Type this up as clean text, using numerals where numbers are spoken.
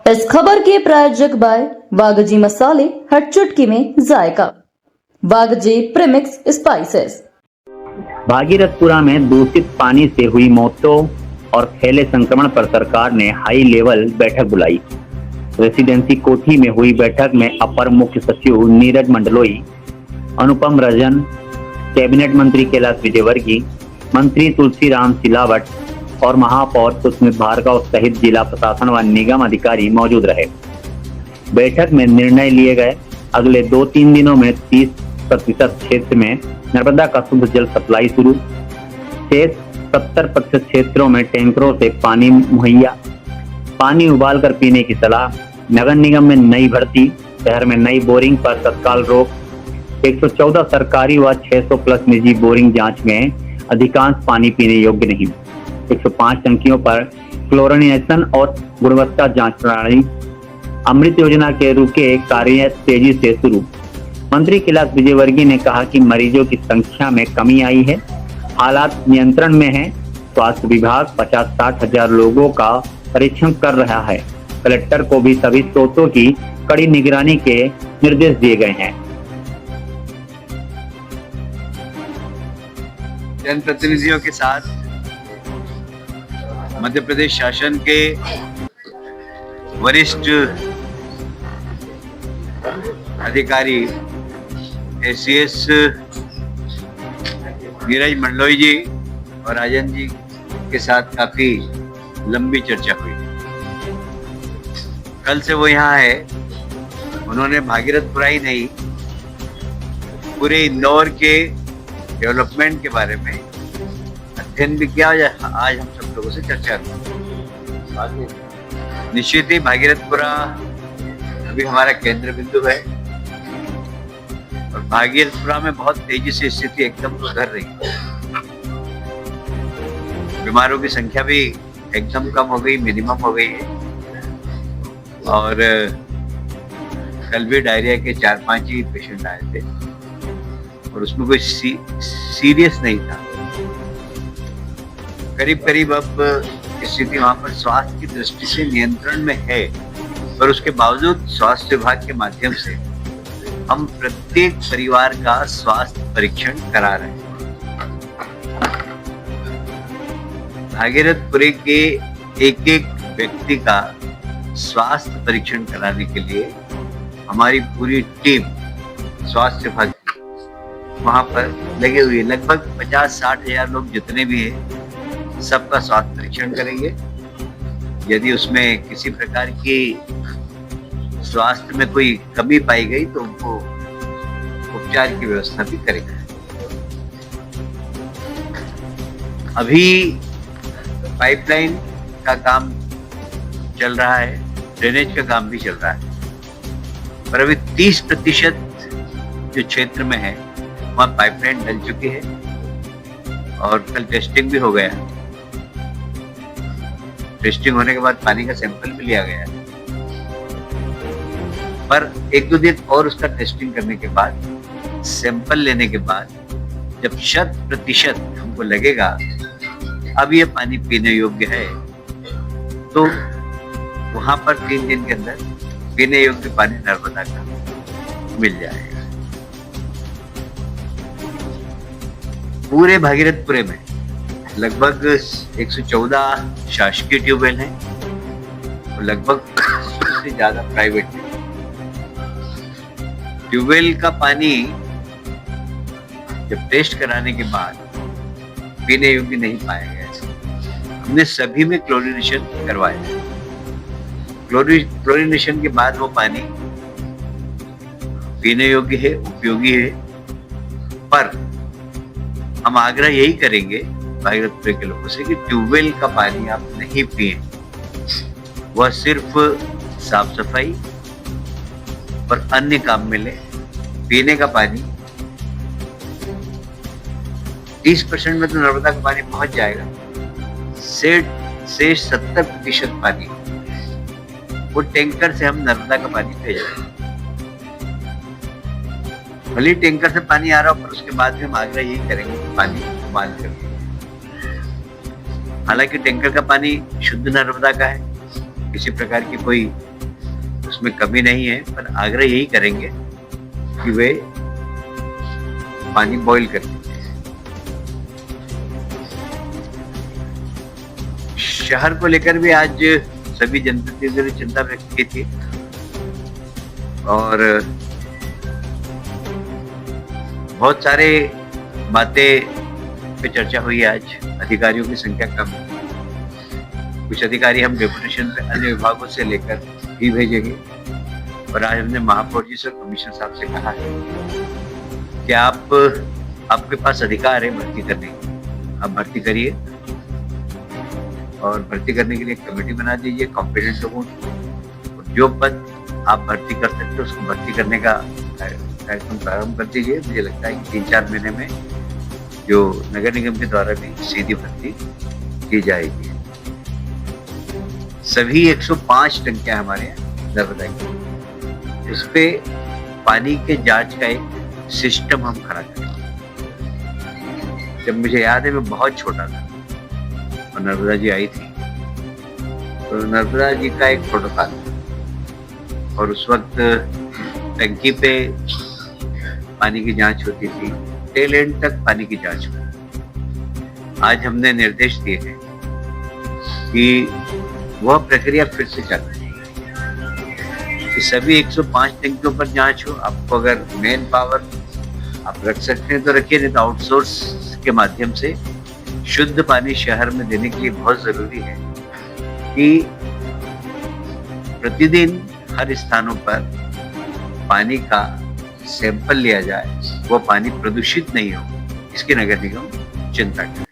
इस खबर के प्रायोजक बाय वागजी मसाले, हर चुटकी में जायका। वागजी प्रीमिक्स स्पाइसेस। भागीरथपुरा में दूषित पानी से हुई मौतों और फैले संक्रमण पर सरकार ने हाई लेवल बैठक बुलाई। रेसिडेंसी कोठी में हुई बैठक में अपर मुख्य सचिव नीरज मंडलोई, अनुपम रंजन, कैबिनेट मंत्री कैलाश विजयवर्गीय, मंत्री तुलसीराम सिलावट और महापौर सुस्मित भार्गव सहित जिला प्रशासन व निगम अधिकारी मौजूद रहे। बैठक में निर्णय लिए गए, अगले 2-3 दिनों में 30% क्षेत्र में नर्मदा का शुद्ध जल सप्लाई शुरू, शेष 70% क्षेत्रों में टैंकरों से पानी मुहैया, पानी उबाल कर पीने की सलाह, नगर निगम में नई भर्ती, शहर में नई बोरिंग पर तत्काल रोक, 114 सरकारी व 600 प्लस निजी बोरिंग जांच में अधिकांश पानी पीने योग्य नहीं, 105 टंकियों पर क्लोरिनेशन और गुणवत्ता जांच प्रणाली, अमृत योजना के रुके कार्य तेजी से शुरू। मंत्री कैलाश विजयवर्गीय ने कहा कि मरीजों की संख्या में कमी आई है, हालात नियंत्रण में है। स्वास्थ्य विभाग 50-60 हजार लोगों का परीक्षण कर रहा है। कलेक्टर को भी सभी स्रोतों की कड़ी निगरानी के निर्देश दिए गए हैं। जनप्रतिनिधियों के साथ मध्य प्रदेश शासन के वरिष्ठ अधिकारी एसीएस नीरज मंडलोई जी और राजन जी के साथ काफी लंबी चर्चा हुई। कल से वो यहाँ है। उन्होंने भागीरथपुरा ही नहीं, पूरे इंदौर के डेवलपमेंट के बारे में अध्ययन भी किया। आज हम सब लोगों से चर्चा की। निश्चित ही भागीरथपुरा अभी हमारा केंद्र बिंदु है और भागीरथपुरा में बहुत तेजी से स्थिति एकदम सुधर रही है। बीमारों की संख्या भी एकदम कम हो गई, मिनिमम हो गई है। और कल भी डायरिया के 4-5 ही पेशेंट आए थे और उसमें कोई सीरियस नहीं था। करीब करीब अब स्थिति वहां पर स्वास्थ्य की दृष्टि से नियंत्रण में है, पर उसके बावजूद स्वास्थ्य विभाग के माध्यम से हम प्रत्येक परिवार का स्वास्थ्य परीक्षण करा रहे हैं। भागीरथपुरे के एक व्यक्ति का स्वास्थ्य परीक्षण कराने के लिए हमारी पूरी टीम स्वास्थ्य विभाग वहां पर लगे हुए, लगभग 50-60 हजार लोग जितने भी हैं सबका स्वास्थ्य परीक्षण करेंगे। यदि उसमें किसी प्रकार की स्वास्थ्य में कोई कमी पाई गई तो उनको उपचार की व्यवस्था भी करेंगे। अभी पाइपलाइन का काम चल रहा है, ड्रेनेज का काम भी चल रहा है, पर अभी 30% जो क्षेत्र में है वहाँ पाइपलाइन डल चुकी है और कल टेस्टिंग भी हो गया। टेस्टिंग होने के बाद पानी का सैंपल भी लिया गया, पर 1-2 दिन और उसका टेस्टिंग करने के बाद, सैंपल लेने के बाद जब 100% हमको लगेगा अब ये पानी पीने योग्य है, तो वहां पर 3 दिन के अंदर पीने योग्य पानी नर्मदा का मिल जाएगा। पूरे भागीरथपुरे में लगभग 114 शासकीय ट्यूबवेल हैं और लगभग 100 से ज्यादा प्राइवेट हैं। ट्यूबवेल का पानी जब टेस्ट कराने के बाद पीने योग्य नहीं पाया गया, हमने सभी में क्लोरिनेशन करवाया। क्लोरिनेशन के बाद वो पानी पीने योग्य है, उपयोगी है, पर हम आग्रह यही करेंगे भागीरथपुर के लोगों से कि ट्यूबवेल का पानी आप नहीं पिए। वह सिर्फ साफ सफाई और अन्य काम में ले। पीने का पानी 30% में तो नर्मदा का पानी पहुंच जाएगा, से 70% पानी वो टैंकर से हम नर्मदा का पानी भेज रहे हैं। भले टैंकर से पानी आ रहा हो, पर उसके बाद भी हम आग्रह यही करेंगे कि पानी उबाल कर। हालांकि टैंकर का पानी शुद्ध नर्मदा का है, किसी प्रकार की कोई उसमें कमी नहीं है, पर आग्रह यही करेंगे कि वे पानी बॉईल करके शहर को लेकर भी आज सभी जनप्रतिनिधियों ने चिंता व्यक्त की थी और बहुत सारे बातें पे चर्चा हुई। आज अधिकारियों की संख्या कम है, कुछ अधिकारी हम डेपुटेशन पे अन्य विभागों से लेकर भी भेजेंगे और आज हमने महापौर जी से कमिश्नर साहब से कहा है कि आपके पास अधिकार है भर्ती करने की, आप भर्ती करिए और भर्ती करने के लिए एक कमेटी बना दीजिए कॉम्पिटेंट लोगों की। जो पद आप भर्ती कर सकते हो उसको भर्ती करने का कार्यक्रम प्रारंभ कर दीजिए। मुझे लगता है कि 3-4 महीने में जो नगर निगम के द्वारा भी सीधी भर्ती की जाएगी। सभी 105 टंकियां हमारे यहाँ नर्मदा की, उस पे पानी के जांच का एक सिस्टम हम खड़ा करेंगे। जब मुझे याद है मैं बहुत छोटा था और नर्मदा जी आई थी, तो नर्मदा जी का एक प्रोटोकॉल था और उस वक्त टंकी पे पानी की जांच होती थी, टेल एंड तक पानी की जांच हुई। आज हमने निर्देश दिए हैं कि वह प्रक्रिया फिर से चालू कि सभी 105 टंकियों पर जांच हो। आपको अगर मेन पावर आप रख सकते हैं तो रखिए, नहीं तो आउटसोर्स के माध्यम से शुद्ध पानी शहर में देने के लिए बहुत जरूरी है कि प्रतिदिन हर स्थानों पर पानी का सैंपल लिया जाए, वो पानी प्रदूषित नहीं हो, इसकी नगर निगम चिंता करे।